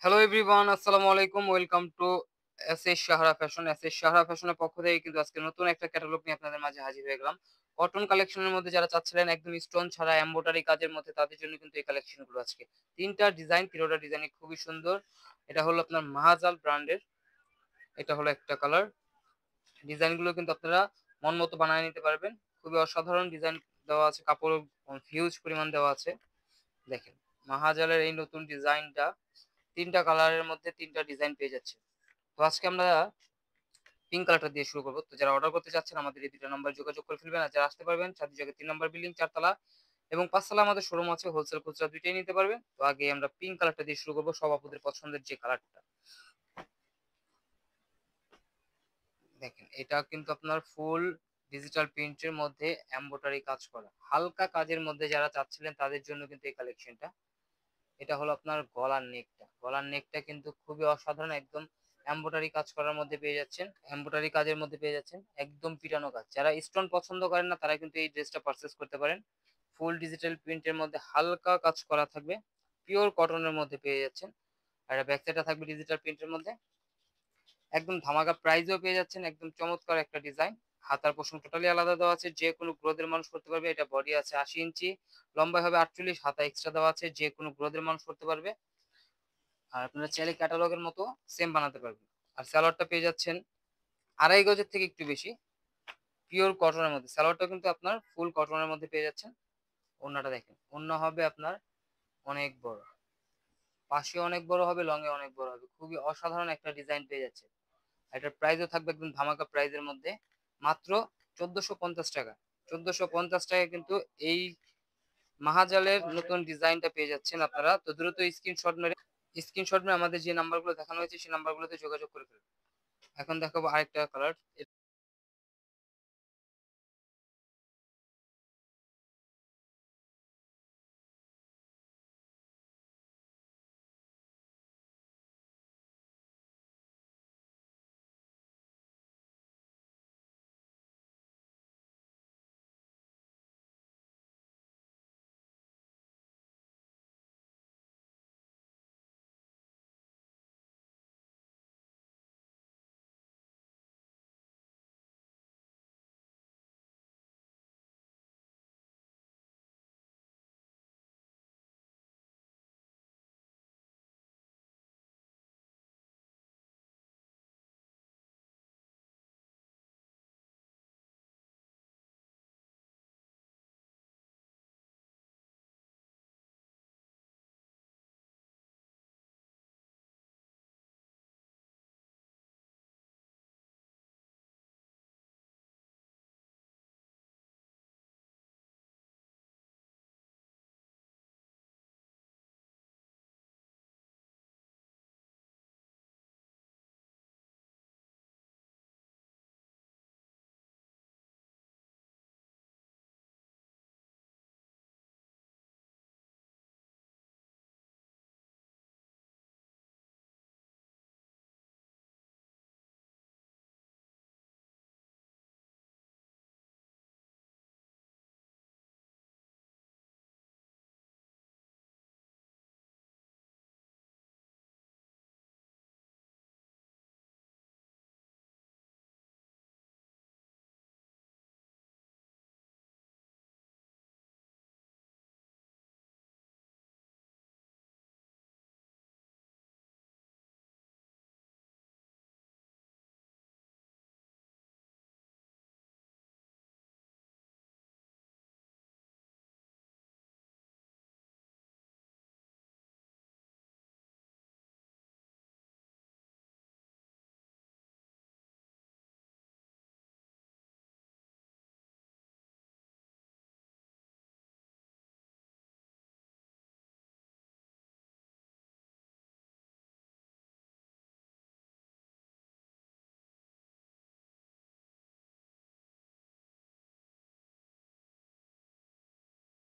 Hello everyone, আসসালামু আলাইকুম। Welcome to SS Sahara fashion. SS Sahara ফ্যাশনের পক্ষ থেকে কিন্তু আজকে নতুন একটা ক্যাটালগ নিয়ে আপনাদের মাঝে হাজির হয়ে গেলাম। কটন কালেকশনের মধ্যে যারা চাচ্ছিলেন একদম স্টোন ছাড়া এমব্রয়ডারি কাজের মধ্যে তাদের জন্য কিন্তু এই কালেকশনগুলো আজকে। ৩ টা ডিজাইন, ৩ টা ডিজাইনই খুবই সুন্দর। এটা হলো আপনার মাহাজাল ব্র্যান্ডের। এটা হলো একটা কালার। ডিজাইনগুলো কিন্তু আপনারা মন মতো বানায় নিতে পারবেন। খুবই অসাধারণ ডিজাইন দেওয়া আছে, কাপড় হিউজ পরিমাণ দেওয়া আছে। দেখেন, মাহাজালের এই নতুন ডিজাইনটা ৩ টা কালারের মধ্যে ৩ টা ডিজাইন পেয়ে যাচ্ছে। তো আজকে আমরা পিঙ্ক কালারটা দিয়ে শুরু করব। তো যারা অর্ডার করতে চাচ্ছেন আমাদের এই ২ টা নাম্বারে যোগাযোগ করে ফেলবেন। আর যারা আসতে পারবেন সাথে জায়গায় ৩ নাম্বার বিল্ডিং ৪ তলা এবং ৫ তলা আমাদের শোরুম আছে, হোলসেল খুচরা ২ টাই নিতে পারবেন। তো আগে আমরা পিঙ্ক কালারটা দিয়ে শুরু করব, সব আপুদের পছন্দের যে কালারটা। দেখেন, এটা কিন্তু আপনার ফুল ডিজিটাল প্রিন্টের মধ্যে এমব্রয়ডারি কাজ করা। হালকা কাজের মধ্যে যারা চাচ্ছিলেন তাদের জন্য কিন্তু এই কালেকশনটা। এটা হলো আপনার গলার নেকটা। গলার নেকটা কিন্তু খুবই অসাধারণ, একদম এমব্রয়ডারি কাজ করার মধ্যে পেয়ে যাচ্ছেন। এমব্রয়ডারি কাজের মধ্যে পেয়ে যাচ্ছেন, একদম পিটানো কাজ। যারা স্টোন পছন্দ করেন না তারা কিন্তু এই ড্রেসটা পারচেজ করতে পারেন। ফুল ডিজিটাল প্রিন্টের মধ্যে হালকা কাজ করা থাকবে, পিওর কটনের মধ্যে পেয়ে যাচ্ছেন। আর ব্যাক সাইডটা থাকবে ডিজিটাল প্রিন্টের মধ্যে। একদম ধামাকা প্রাইজেও পেয়ে যাচ্ছেন, একদম চমৎকার একটা ডিজাইন। হাতার পোর্শন টোটালি আলাদা দেওয়া আছে, যে কোনো গ্রোথের মানুষ করতে পারবে। এটা বডি আছে ৮০ ইঞ্চি, লম্বায় হবে ৪৮, হাতা এক্সট্রা দেওয়া আছে, যে কোনো গ্রোথের মানুষ করতে পারবে। আর আপনারা চাইলে ক্যাটালগের মতো সেম বানাতে পারবেন। আর সালোয়ারটা পেয়ে যাচ্ছেন ২.৫ গজের থেকে একটু বেশি, পিওর কটনের মধ্যে। সালোয়ারটা কিন্তু আপনার ফুল কটনের মধ্যে পেয়ে যাচ্ছেন। ওড়নাটা দেখেন, ওড়না হবে আপনার অনেক বড়, পাশে অনেক বড় হবে, লং এ অনেক বড় হবে। খুবই অসাধারণ একটা ডিজাইন পেয়ে যাচ্ছে। আর এটার প্রাইসও থাকবে একদম ধামাকা প্রাইজের মধ্যে, মাত্র ১৪৫০ টাকা। ১৪৫০ টাকা কিন্তু এই মাহাজালের নতুন ডিজাইনটা পেয়ে যাচ্ছেন আপনারা। তো দ্রুত স্ক্রিনশট মেরে আমাদের যে নাম্বারগুলো দেখানো হয়েছে সেই নাম্বারগুলোতে যোগাযোগ করে ফেলুন। এখন দেখাবো আরেকটা কালার।